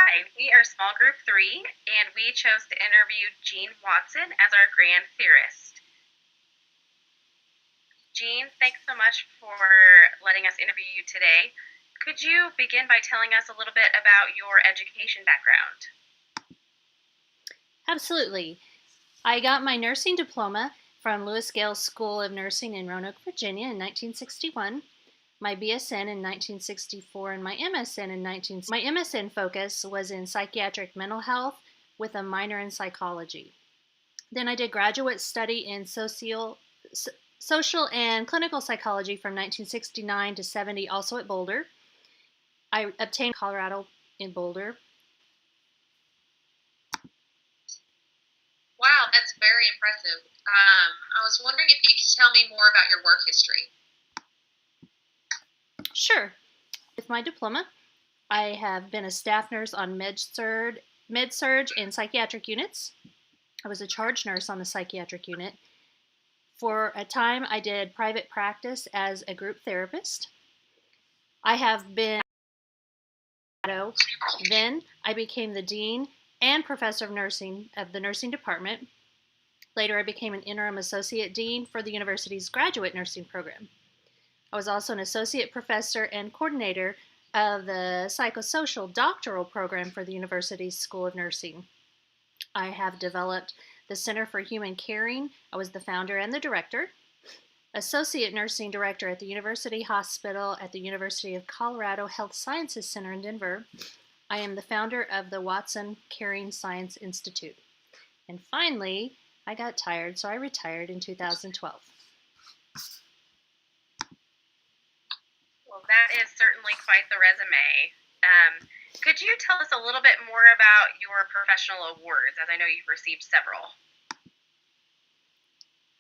Hi, we are small group 3, and we chose to interview Jean Watson as our grand theorist. Jean, thanks so much for letting us interview you today. Could you begin by telling us a little bit about your education background? Absolutely. I got my nursing diploma from Lewis Gale School of Nursing in Roanoke, Virginia in 1961, my BSN in 1964, and my MSN in 1960. My MSN focus was in psychiatric mental health with a minor in psychology. Then I did graduate study in social and clinical psychology from 1969 to 70, also at Boulder. I obtained Colorado in Boulder. Wow, that's very impressive. I was wondering if you could tell me more about your work history. Sure. With my diploma, I have been a staff nurse on med-surg and psychiatric units. I was a charge nurse on the psychiatric unit. For a time, I did private practice as a group therapist. I have been then I became the dean and professor of nursing of the nursing department. Later, I became an interim associate dean for the university's graduate nursing program. I was also an associate professor and coordinator of the psychosocial doctoral program for the university's School of Nursing. I have developed the Center for Human Caring. I was the founder and the director. Associate Nursing Director at the University Hospital at the University of Colorado Health Sciences Center in Denver. I am the founder of the Watson Caring Science Institute. And finally, I got tired, so I retired in 2012. Well, that is certainly quite the resume. Could you tell us a little bit more about your professional awards, as I know you've received several?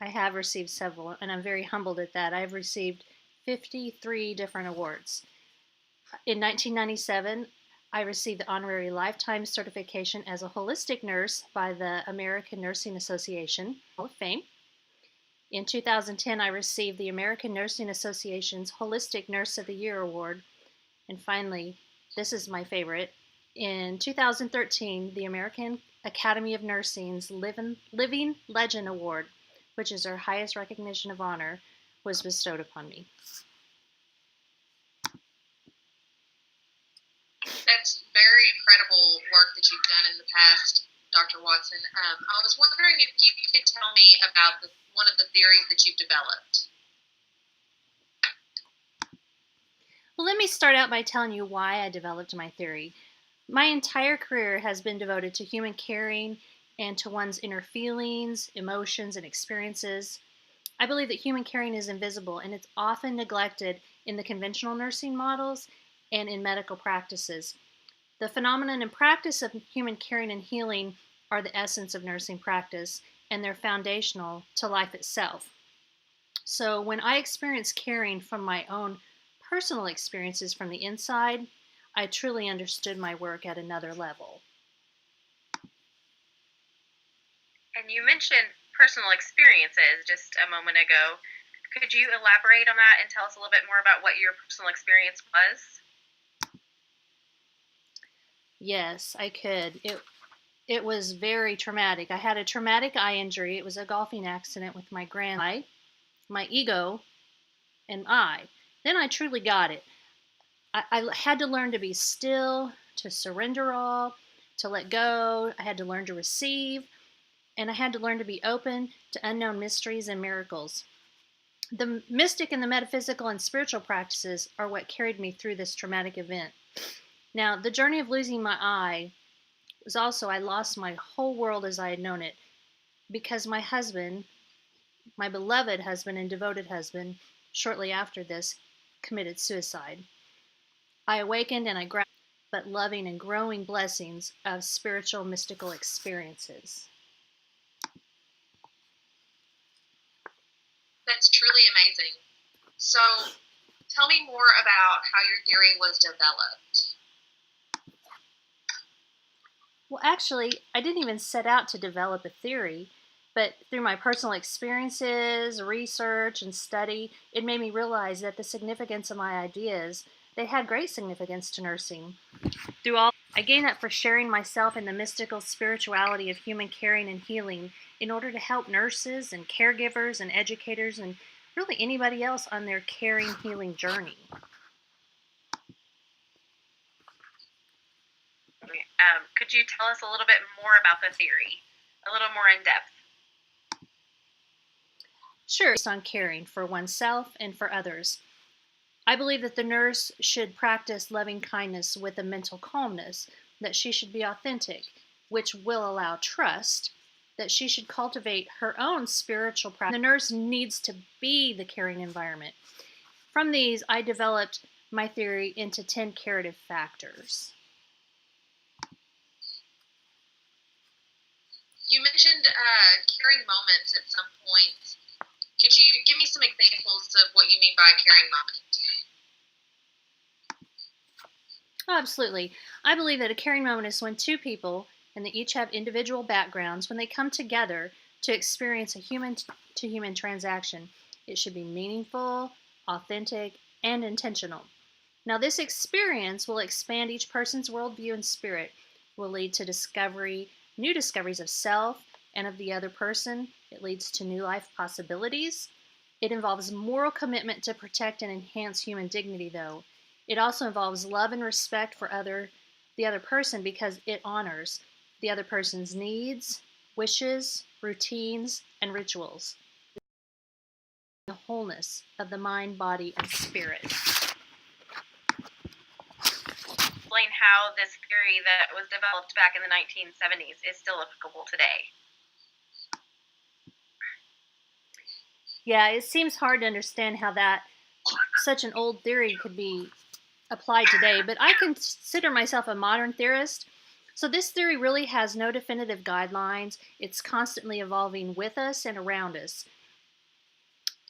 I have received several, and I'm very humbled at that. I've received 53 different awards. In 1997, I received the honorary lifetime certification as a holistic nurse by the American Nursing Association Hall of Fame. In 2010, I received the American Nursing Association's Holistic Nurse of the Year Award. And finally, this is my favorite. In 2013, the American Academy of Nursing's Living Legend Award, which is our highest recognition of honor, was bestowed upon me. That's very incredible work that you've done in the past, Dr. Watson. I was wondering if you could tell me about one of the theories that you've developed. Well, let me start out by telling you why I developed my theory. My entire career has been devoted to human caring and to one's inner feelings, emotions, and experiences. I believe that human caring is invisible and it's often neglected in the conventional nursing models and in medical practices. The phenomenon and practice of human caring and healing are the essence of nursing practice, and they're foundational to life itself. So when I experience caring from my own personal experiences from the inside, I truly understood my work at another level. And you mentioned personal experiences just a moment ago. Could you elaborate on that and tell us a little bit more about what your personal experience was? Yes, I could. It was very traumatic. I had a traumatic eye injury. It was a golfing accident with my eye, my ego, and I. Then I truly got it. I had to learn to be still, to surrender all, to let go. I had to learn to receive, and I had to learn to be open to unknown mysteries and miracles. The mystic and the metaphysical and spiritual practices are what carried me through this traumatic event. Now, the journey of losing my eye was also, I lost my whole world as I had known it because my husband, my beloved husband and devoted husband, shortly after this, committed suicide. I awakened and I grasped but loving and growing blessings of spiritual mystical experiences. That's truly amazing. So, tell me more about how your theory was developed. Well, actually, I didn't even set out to develop a theory, but through my personal experiences, research, and study, it made me realize that the significance of my ideas They had great significance to nursing. Through all, I gained that for sharing myself in the mystical spirituality of human caring and healing in order to help nurses and caregivers and educators and really anybody else on their caring, healing journey. Could you tell us a little bit more about the theory, a little more in depth? Sure, based on caring for oneself and for others. I believe that the nurse should practice loving kindness with a mental calmness, that she should be authentic, which will allow trust, that she should cultivate her own spiritual practice. The nurse needs to be the caring environment. From these, I developed my theory into 10 curative factors. You mentioned caring moments at some point. Could you give me some examples of what you mean by a caring moment? Oh, absolutely. I believe that a caring moment is when two people, and they each have individual backgrounds, when they come together to experience a human-to-human transaction. It should be meaningful, authentic, and intentional. Now, this experience will expand each person's worldview and spirit, will lead to new discoveries of self and of the other person. It leads to new life possibilities. It involves moral commitment to protect and enhance human dignity, though. It also involves love and respect for the other person because it honors the other person's needs, wishes, routines, and rituals. The wholeness of the mind, body, and spirit. Explain how this theory that was developed back in the 1970s is still applicable today. Yeah, it seems hard to understand how such an old theory could be applied today, but I consider myself a modern theorist. So this theory really has no definitive guidelines. It's constantly evolving with us and around us.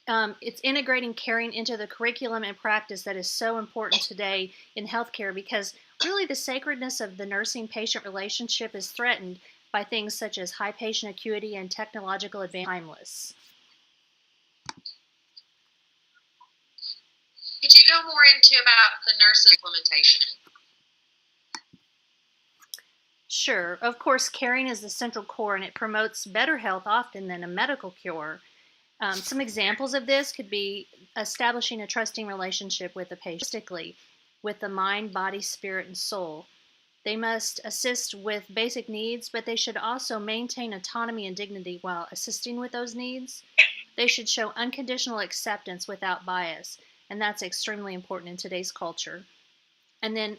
It's integrating caring into the curriculum and practice that is so important today in healthcare because really the sacredness of the nursing-patient relationship is threatened by things such as high patient acuity and technological advancement. Timeless. Could you go more into about the nurse's implementation? Sure. Of course, caring is the central core and it promotes better health often than a medical cure. Some examples of this could be establishing a trusting relationship with the patient, with the mind, body, spirit, and soul. They must assist with basic needs, but they should also maintain autonomy and dignity while assisting with those needs. They should show unconditional acceptance without bias, and that's extremely important in today's culture. And then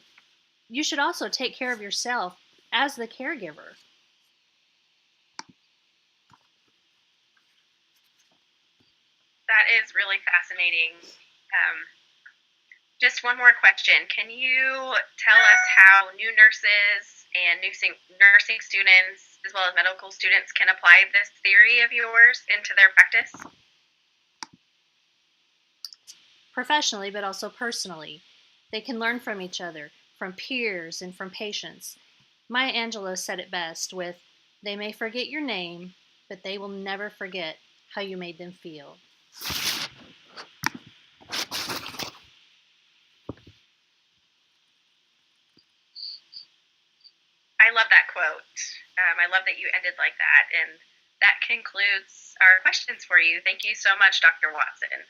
you should also take care of yourself as the caregiver. That is really fascinating. Just one more question. Can you tell us how new nurses and nursing students, as well as medical students, can apply this theory of yours into their practice? Professionally, but also personally. They can learn from each other, from peers, and from patients. Maya Angelou said it best with, "They may forget your name, but they will never forget how you made them feel." I love that quote. I love that you ended like that. And that concludes our questions for you. Thank you so much, Dr. Watson.